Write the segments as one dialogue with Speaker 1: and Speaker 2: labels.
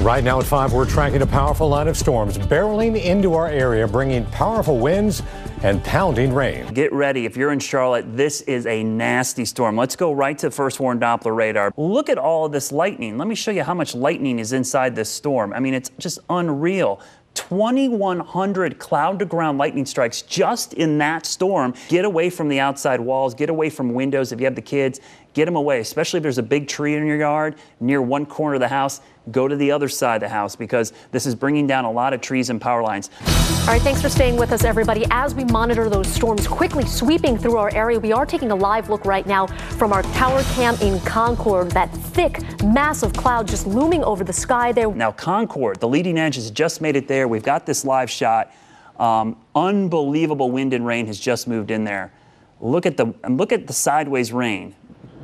Speaker 1: Right now at 5, we're tracking a powerful line of storms barreling into our area, bringing powerful winds and pounding rain.
Speaker 2: Get ready. If you're in Charlotte, this is a nasty storm. Let's go right to first warn Doppler radar. Look at all of this lightning. Let me show you how much lightning is inside this storm. I mean, it's just unreal. 2,100 cloud-to-ground lightning strikes just in that storm. Get away from the outside walls. Get away from windows. If you have the kids, get them away, especially if there's a big tree in your yard near one corner of the house. Go to the other side of the house because this is bringing down a lot of trees and power lines.
Speaker 3: All right, thanks for staying with us, everybody. As we monitor those storms quickly sweeping through our area, we are taking a live look right now from our tower cam in Concord. That thick, massive cloud just looming over the sky there. Now, Concord, the leading edge has just made it there. We've got this live shot. Unbelievable wind and rain has just moved in there. Look at the sideways rain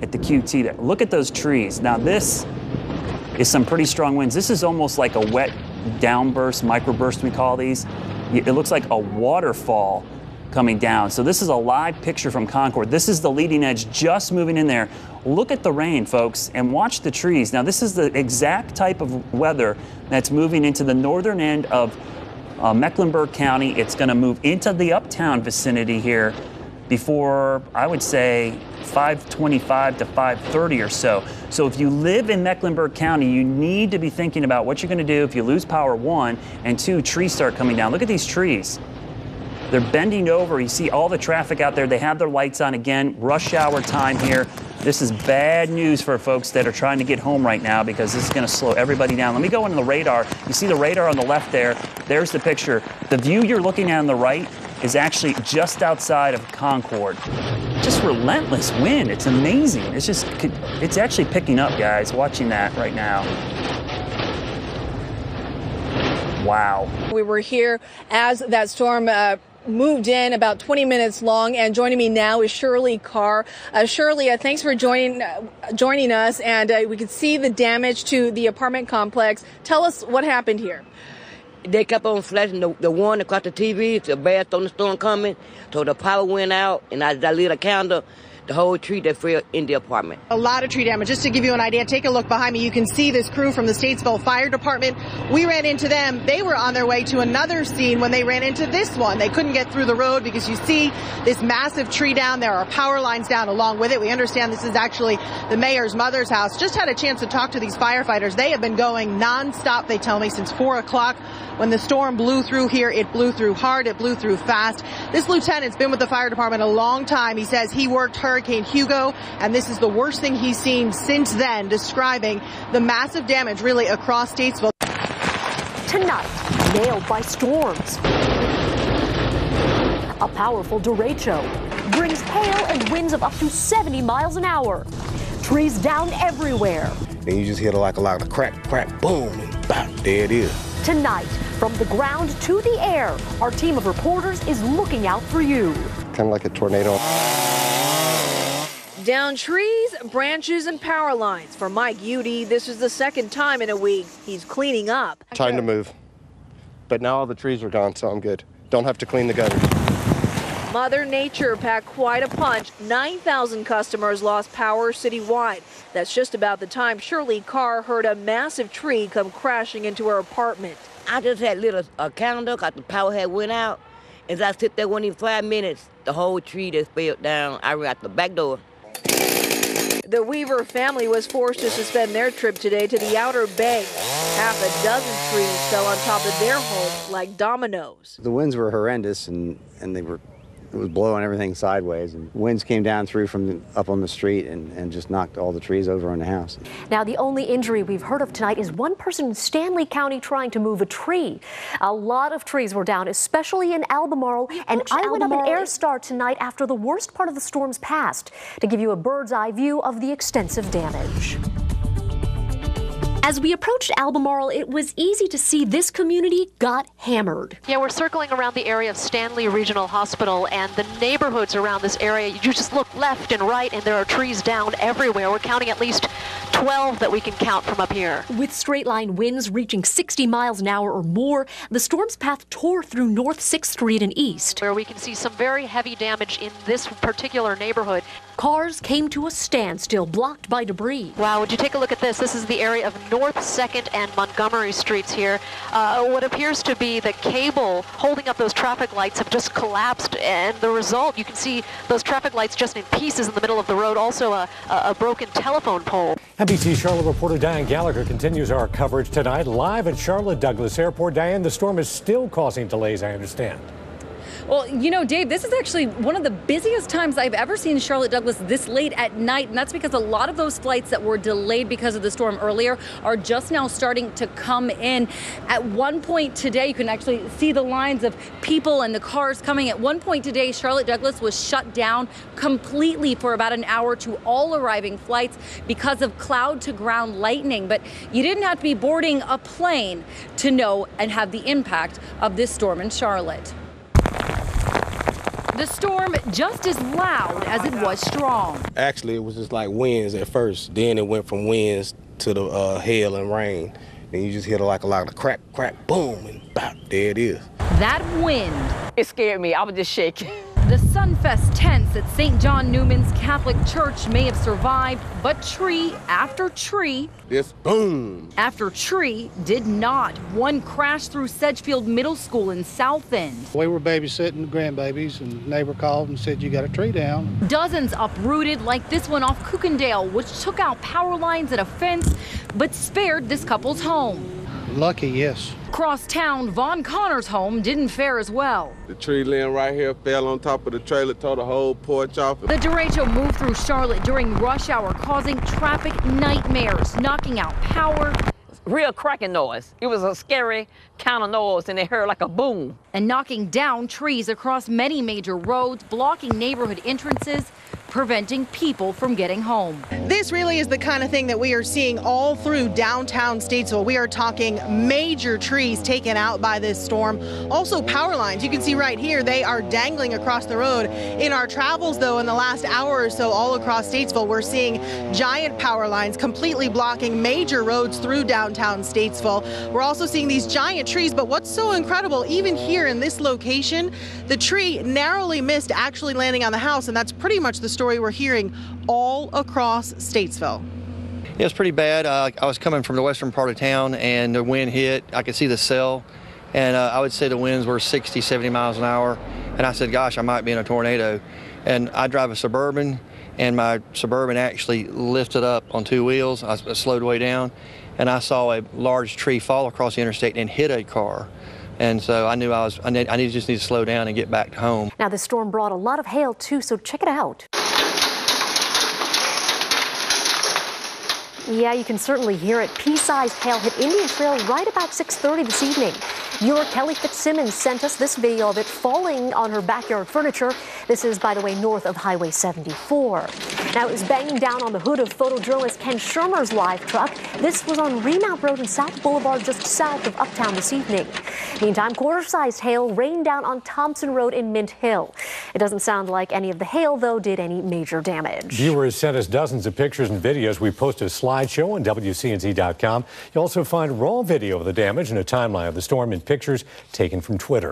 Speaker 3: at the QT there. Look at those trees. Now, this is some pretty strong winds. This is almost like a wet downburst, microburst we call these. It looks like a waterfall coming down. So this is a live picture from Concord. This is the leading edge just moving in there. Look at the rain, folks, and watch the trees. Now this is the exact type of weather that's moving into the northern end of Mecklenburg County. It's gonna move into the uptown vicinity here before, I would say, 5:25 to 5:30 or so. So if you live in Mecklenburg County, you need to be thinking about what you're going to do if you lose power, 1, and 2, trees start coming down. Look at these trees. They're bending over. You see all the traffic out there. They have their lights on again. Rush hour time here. This is bad news for folks that are trying to get home right now because this is going to slow everybody down. Let me go into the radar. You see the radar on the left there. There's the picture. The view you're looking at on the right is actually just outside of Concord. Just relentless wind. It's amazing. It's actually picking up, guys, watching that right now. Wow. We were here as that storm moved in, about 20 minutes long, and joining me now is Shirley Carr. Shirley, thanks for joining us, and we could see the damage to the apartment complex. Tell us what happened here.
Speaker 4: They kept on flashing the one across the TV. It's a bad thunderstorm coming. So the power went out, and I lit a candle. The whole tree that fell in the apartment.
Speaker 5: A lot of tree damage. Just to give you an idea, take a look behind me. You can see this crew from the Statesville Fire Department. We ran into them. They were on their way to another scene when they ran into this one. They couldn't get through the road because you see this massive tree down. There are power lines down along with it. We understand this is actually the mayor's mother's house. Just had a chance to talk to these firefighters. They have been going nonstop, they tell me, since 4 o'clock. When the storm blew through here, it blew through hard, it blew through fast. This lieutenant's been with the fire department a long time. He says he worked Hurricane Hugo, and this is the worst thing he's seen since then, describing the massive damage really across Statesville.
Speaker 3: Tonight, nailed by storms. A powerful derecho brings hail and winds of up to 70 miles an hour. Trees down everywhere.
Speaker 6: Then you just hear like a lot of crack, crack, boom, and bam, there it is.
Speaker 3: Tonight, from the ground to the air, our team of reporters is looking out for you.
Speaker 6: Kind of like a tornado.
Speaker 7: Down trees, branches, and power lines. For Mike Udy, this is the second time in a week he's cleaning up.
Speaker 6: Time to move. But now all the trees are gone, so I'm good. Don't have to clean the gutters.
Speaker 7: Mother Nature packed quite a punch. 9,000 customers lost power citywide. That's just about the time Shirley Carr heard a massive tree come crashing into her apartment.
Speaker 4: I just had lit a candle because the power had went out. As I sit there, within 5 minutes, the whole tree just fell down. I ran out the back door.
Speaker 7: The Weaver family was forced to suspend their trip today to the Outer Banks. Half a dozen trees fell on top of their home like dominoes.
Speaker 8: The winds were horrendous, and it was blowing everything sideways, and winds came down through from up on the street and just knocked all the trees over on the house.
Speaker 3: Now, the only injury we've heard of tonight is one person in Stanley County trying to move a tree. A lot of trees were down, especially in Albemarle, and I went up an Air Star tonight after the worst part of the storms passed to give you a bird's eye view of the extensive damage. As we approached Albemarle, it was easy to see this community got hammered.
Speaker 9: Yeah, we're circling around the area of Stanley Regional Hospital, and the neighborhoods around this area, you just look left and right, and there are trees down everywhere. We're counting at least 12 that we can count from up here.
Speaker 3: With straight-line winds reaching 60 miles an hour or more, the storm's path tore through North 6th Street and East,
Speaker 9: where we can see some very heavy damage in this particular neighborhood.
Speaker 3: Cars came to a standstill, blocked by debris.
Speaker 9: Wow, would you take a look at this? This is the area of North 2nd and Montgomery Streets here. What appears to be the cable holding up those traffic lights have just collapsed, and the result, you can see those traffic lights just in pieces in the middle of the road, also a broken telephone pole.
Speaker 1: NBC Charlotte reporter Diane Gallagher continues our coverage tonight live at Charlotte Douglas Airport. Diane, the storm is still causing delays, I understand.
Speaker 10: Well, you know, Dave, this is actually one of the busiest times I've ever seen Charlotte Douglas this late at night, and that's because a lot of those flights that were delayed because of the storm earlier are just now starting to come in. At one point today, you can actually see the lines of people and the cars coming. At one point today, Charlotte Douglas was shut down completely for about an hour to all arriving flights because of cloud-to-ground lightning. But you didn't have to be boarding a plane to know and have the impact of this storm in Charlotte. The storm just as loud as it was strong.
Speaker 11: Actually, it was just like winds at first. Then it went from winds to the hail and rain. Then you just hear like a lot of crack, crack, boom, and bop, there it is.
Speaker 10: That wind.
Speaker 12: It scared me. I was just shaking.
Speaker 10: The Sunfest tents at St. John Newman's Catholic Church may have survived, but tree after tree,
Speaker 11: this boom
Speaker 10: after tree did not. One crashed through Sedgefield Middle School in South End.
Speaker 13: We were babysitting the grandbabies, and the neighbor called and said, "You got a tree down."
Speaker 10: Dozens uprooted, like this one off Cookendale, which took out power lines and a fence, but spared this couple's home.
Speaker 13: Lucky, yes.
Speaker 10: Across town, Vaughn Connor's home didn't fare as well.
Speaker 11: The tree limb right here fell on top of the trailer, tore the whole porch off.
Speaker 10: The derecho moved through Charlotte during rush hour, causing traffic nightmares, knocking out power.
Speaker 12: Real cracking noise. It was a scary kind of noise, and it heard like a boom.
Speaker 10: And knocking down trees across many major roads, blocking neighborhood entrances, preventing people from getting home.
Speaker 5: This really is the kind of thing that we are seeing all through downtown Statesville. We are talking major trees taken out by this storm. Also power lines. You can see right here, they are dangling across the road. In our travels, though, in the last hour or so all across Statesville, we're seeing giant power lines completely blocking major roads through downtown Statesville. We're also seeing these giant trees, but what's so incredible, even here in this location, the tree narrowly missed actually landing on the house, and that's pretty much the story we're hearing all across Statesville.
Speaker 14: Yeah, it's pretty bad. I was coming from the western part of town, and the wind hit. I could see the cell, and I would say the winds were 60, 70 miles an hour. And I said, gosh, I might be in a tornado. And I drive a Suburban, and my Suburban actually lifted up on two wheels. I slowed way down, and I saw a large tree fall across the interstate and hit a car. And so I knew I just need to slow down and get back home.
Speaker 3: Now, the storm brought a lot of hail, too, so check it out. Yeah, you can certainly hear it. Pea-sized hail hit Indian Trail right about 6:30 this evening. Your Kelly Fitzsimmons sent us this video of it falling on her backyard furniture. This is, by the way, north of Highway 74. Now, it was banging down on the hood of photojournalist Ken Shermer's live truck. This was on Remount Road and South Boulevard, just south of Uptown this evening. Meantime, quarter-sized hail rained down on Thompson Road in Mint Hill. It doesn't sound like any of the hail, though, did any major damage.
Speaker 1: Viewers sent us dozens of pictures and videos. We posted a slideshow on WCNZ.com. You'll also find raw video of the damage and a timeline of the storm and pictures taken from Twitter.